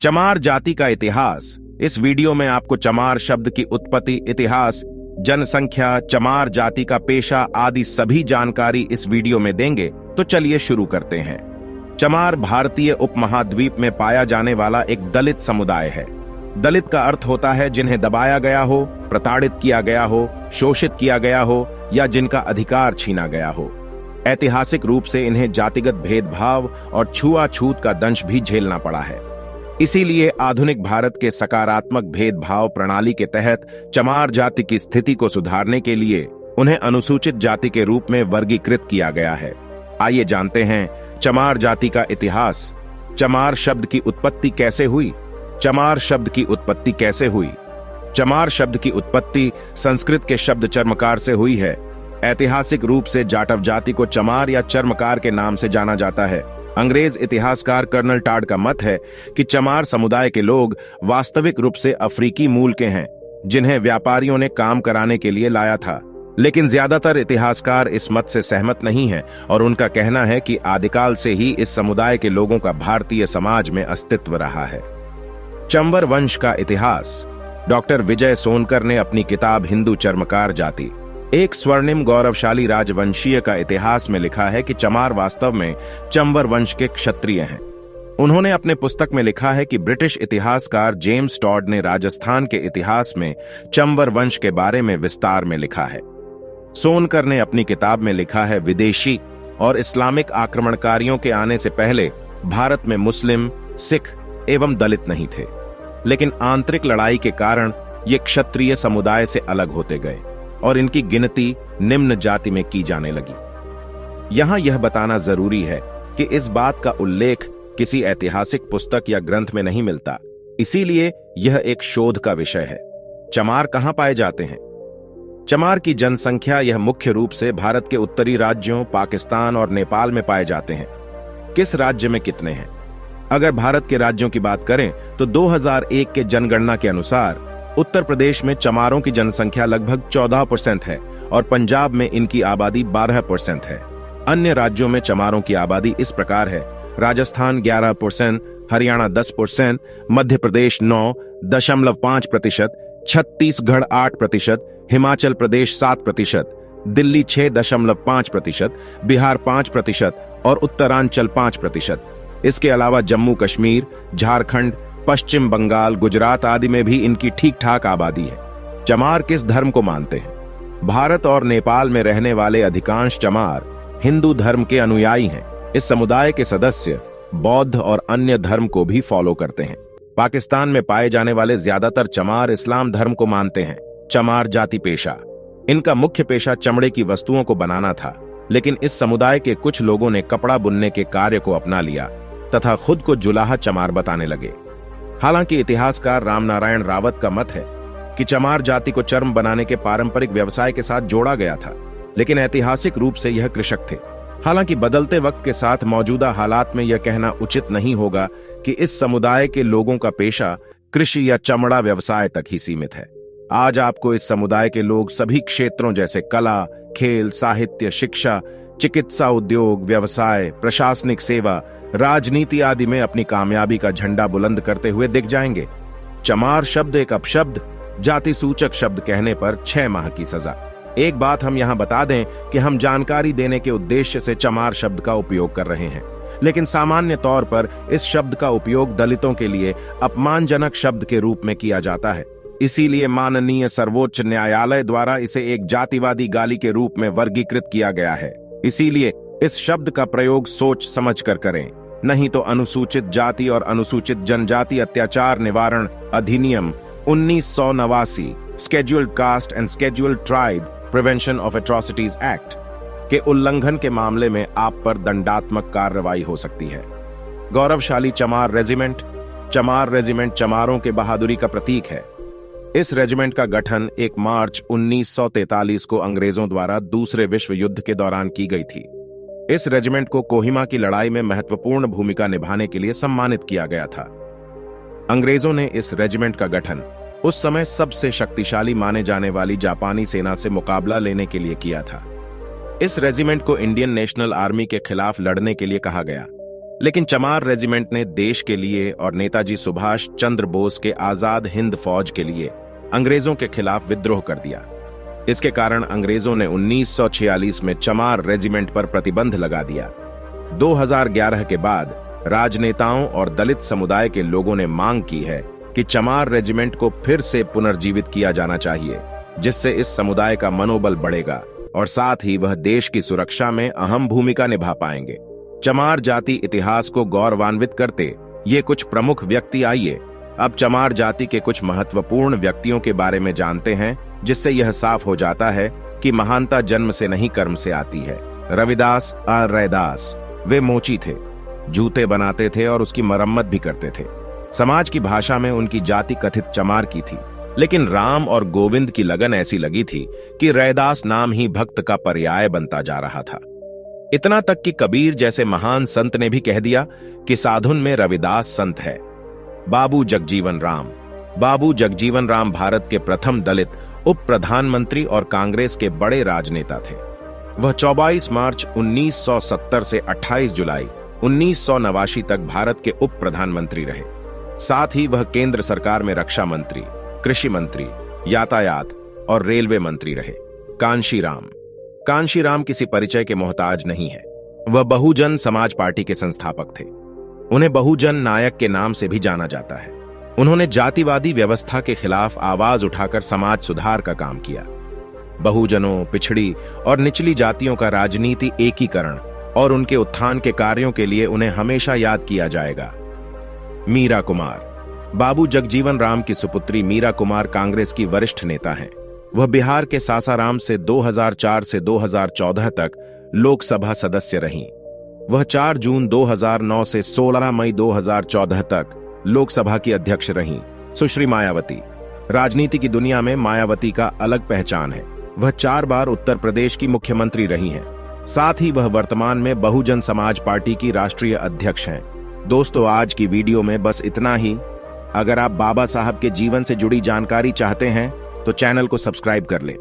चमार जाति का इतिहास। इस वीडियो में आपको चमार शब्द की उत्पत्ति, इतिहास, जनसंख्या, चमार जाति का पेशा आदि सभी जानकारी इस वीडियो में देंगे। तो चलिए शुरू करते हैं। चमार भारतीय उपमहाद्वीप में पाया जाने वाला एक दलित समुदाय है। दलित का अर्थ होता है जिन्हें दबाया गया हो, प्रताड़ित किया गया हो, शोषित किया गया हो या जिनका अधिकार छीना गया हो। ऐतिहासिक रूप से इन्हें जातिगत भेदभाव और छुआछूत का दंश भी झेलना पड़ा है। इसीलिए आधुनिक भारत के सकारात्मक भेदभाव प्रणाली के तहत चमार जाति की स्थिति को सुधारने के लिए उन्हें अनुसूचित जाति के रूप में वर्गीकृत किया गया है। आइए जानते हैं चमार जाति का इतिहास। चमार शब्द की उत्पत्ति कैसे हुई? चमार शब्द की उत्पत्ति कैसे हुई? चमार शब्द की उत्पत्ति संस्कृत के शब्द चर्मकार से हुई है। ऐतिहासिक रूप से जाटव जाति को चमार या चर्मकार के नाम से जाना जाता है। अंग्रेज इतिहासकार कर्नल टाड का मत है कि चमार समुदाय के लोग वास्तविक रूप से अफ्रीकी मूल के हैं, जिन्हें व्यापारियों ने काम कराने के लिए लाया था। लेकिन ज्यादातर इतिहासकार इस मत से सहमत नहीं हैं और उनका कहना है कि आदिकाल से ही इस समुदाय के लोगों का भारतीय समाज में अस्तित्व रहा है। चंवर वंश का इतिहास। डॉक्टर विजय सोनकर ने अपनी किताब हिंदू चर्मकार जाति, एक स्वर्णिम गौरवशाली राजवंशीय का इतिहास में लिखा है कि चमार वास्तव में चंवर वंश के क्षत्रिय हैं। उन्होंने अपने पुस्तक में लिखा है कि ब्रिटिश इतिहासकार जेम्स टॉड ने राजस्थान के इतिहास में चंवर वंश के बारे में विस्तार में लिखा है। सोनकर ने अपनी किताब में लिखा है, विदेशी और इस्लामिक आक्रमणकारियों के आने से पहले भारत में मुस्लिम, सिख एवं दलित नहीं थे, लेकिन आंतरिक लड़ाई के कारण ये क्षत्रिय समुदाय से अलग होते गए और इनकी गिनती निम्न जाति में की जाने लगी। यहां यह बताना जरूरी है कि इस बात का उल्लेख किसी ऐतिहासिक पुस्तक या ग्रंथ में नहीं मिलता, इसीलिए यह एक शोध का विषय है। चमार कहां पाए जाते हैं? चमार की जनसंख्या यह मुख्य रूप से भारत के उत्तरी राज्यों, पाकिस्तान और नेपाल में पाए जाते हैं। किस राज्य में कितने हैं? अगर भारत के राज्यों की बात करें तो 2001 के जनगणना के अनुसार उत्तर प्रदेश में चमारों की जनसंख्या लगभग 14% है और पंजाब में इनकी आबादी 12% है। अन्य राज्यों में चमारों की आबादी इस प्रकार है: राजस्थान 11%, हरियाणा 10%, मध्य प्रदेश 9.5%, छत्तीसगढ़ 8%, हिमाचल प्रदेश 7%, दिल्ली 6.5%, बिहार 5% और उत्तरांचल 5%। इसके अलावा जम्मू कश्मीर, झारखंड, पश्चिम बंगाल, गुजरात आदि में भी इनकी ठीक ठाक आबादी है। चमार किस धर्म को मानते हैं? भारत और नेपाल में रहने वाले अधिकांश चमार हिंदू धर्म के अनुयायी हैं। इस समुदाय के सदस्य बौद्ध और अन्य धर्म को भी फॉलो करते हैं। पाकिस्तान में पाए जाने वाले ज्यादातर चमार इस्लाम धर्म को मानते हैं। चमार जाति पेशा। इनका मुख्य पेशा चमड़े की वस्तुओं को बनाना था, लेकिन इस समुदाय के कुछ लोगों ने कपड़ा बुनने के कार्य को अपना लिया तथा खुद को जुलाहा चमार बताने लगे। हालांकि इतिहासकार रामनारायण रावत का मत है कि चमार जाति को चर्म बनाने के पारंपरिक व्यवसाय के साथ जोड़ा गया था, लेकिन ऐतिहासिक रूप से यह कृषक थे। हालांकि बदलते वक्त के साथ मौजूदा हालात में यह कहना उचित नहीं होगा कि इस समुदाय के लोगों का पेशा कृषि या चमड़ा व्यवसाय तक ही सीमित है। आज आपको इस समुदाय के लोग सभी क्षेत्रों जैसे कला, खेल, साहित्य, शिक्षा, चिकित्सा, उद्योग, व्यवसाय, प्रशासनिक सेवा, राजनीति आदि में अपनी कामयाबी का झंडा बुलंद करते हुए दिख जाएंगे। चमार शब्द एक अपशब्द, जाति सूचक शब्द कहने पर 6 माह की सजा। एक बात हम यहां बता दें कि हम जानकारी देने के उद्देश्य से चमार शब्द का उपयोग कर रहे हैं, लेकिन सामान्य तौर पर इस शब्द का उपयोग दलितों के लिए अपमानजनक शब्द के रूप में किया जाता है। इसीलिए माननीय सर्वोच्च न्यायालय द्वारा इसे एक जातिवादी गाली के रूप में वर्गीकृत किया गया है। इसीलिए इस शब्द का प्रयोग सोच समझ कर करें, नहीं तो अनुसूचित जाति और अनुसूचित जनजाति अत्याचार निवारण अधिनियम 1989, scheduled cast and scheduled tribe prevention of atrocities act के उल्लंघन के मामले में आप पर दंडात्मक कार्रवाई हो सकती है। गौरवशाली चमार रेजिमेंट। चमार रेजिमेंट चमारों के बहादुरी का प्रतीक है। इस रेजिमेंट का गठन 1 मार्च 1943 को अंग्रेजों द्वारा दूसरे विश्व युद्ध के दौरान की गई थी। इस रेजिमेंट को कोहिमा की लड़ाई में महत्वपूर्ण भूमिका निभाने के लिए सम्मानित किया गया था। अंग्रेजों ने इस रेजिमेंट का गठन उस समय सबसे शक्तिशाली माने जाने वाली जापानी सेना से मुकाबला लेने के लिए किया था। इस रेजिमेंट को इंडियन नेशनल आर्मी के खिलाफ लड़ने के लिए कहा गया। लेकिन चमार रेजिमेंट ने देश के लिए और नेताजी सुभाष चंद्र बोस के आजाद हिंद फौज के लिए अंग्रेजों के खिलाफ विद्रोह कर दिया। इसके कारण अंग्रेजों ने 1946 में चमार रेजिमेंट पर प्रतिबंध लगा दिया। 2011 के बाद राजनेताओं और दलित समुदाय के लोगों ने मांग की है कि चमार रेजिमेंट को फिर से पुनर्जीवित किया जाना चाहिए, जिससे इस समुदाय का मनोबल बढ़ेगा और साथ ही वह देश की सुरक्षा में अहम भूमिका निभा पाएंगे। चमार जाति इतिहास को गौरवान्वित करते ये कुछ प्रमुख व्यक्ति, आइए अब चमार जाति के कुछ महत्वपूर्ण व्यक्तियों के बारे में जानते हैं, जिससे यह साफ हो जाता है कि महानता जन्म से नहीं कर्म से आती है। रविदास रैदास, वे मोची थे, जूते बनाते थे और उसकी मरम्मत भी करते थे। समाज की भाषा में उनकी जाति कथित चमार की थी, लेकिन राम और गोविंद की लगन ऐसी लगी थी कि रैदास नाम ही भक्त का पर्याय बनता जा रहा था। इतना तक कि कबीर जैसे महान संत ने भी कह दिया कि साधुन में रविदास संत है। बाबू जगजीवन राम भारत के प्रथम दलित उप प्रधानमंत्री और कांग्रेस के बड़े राजनेता थे। वह 24 मार्च 1970 से 28 जुलाई 1989 तक भारत के उप प्रधानमंत्री रहे। साथ ही वह केंद्र सरकार में रक्षा मंत्री, कृषि मंत्री, यातायात और रेलवे मंत्री रहे। कांशीराम किसी परिचय के मोहताज नहीं है। वह बहुजन समाज पार्टी के संस्थापक थे। उन्हें बहुजन नायक के नाम से भी जाना जाता है। उन्होंने जातिवादी व्यवस्था के खिलाफ आवाज उठाकर समाज सुधार का काम किया। बहुजनों, पिछड़ी और निचली जातियों का राजनीति एकीकरण और उनके उत्थान के कार्यों के लिए उन्हें हमेशा याद किया जाएगा। मीरा कुमार, बाबू जगजीवन राम की सुपुत्री मीरा कुमार कांग्रेस की वरिष्ठ नेता हैं। वह बिहार के सासाराम से 2004 से 2014 तक लोकसभा सदस्य रहीं। वह 4 जून 2009 से 16 मई 2014 तक लोकसभा की अध्यक्ष रहीं। सुश्री मायावती, राजनीति की दुनिया में मायावती का अलग पहचान है। वह 4 बार उत्तर प्रदेश की मुख्यमंत्री रही हैं। साथ ही वह वर्तमान में बहुजन समाज पार्टी की राष्ट्रीय अध्यक्ष हैं। दोस्तों, आज की वीडियो में बस इतना ही। अगर आप बाबा साहब के जीवन से जुड़ी जानकारी चाहते हैं तो चैनल को सब्सक्राइब कर लें।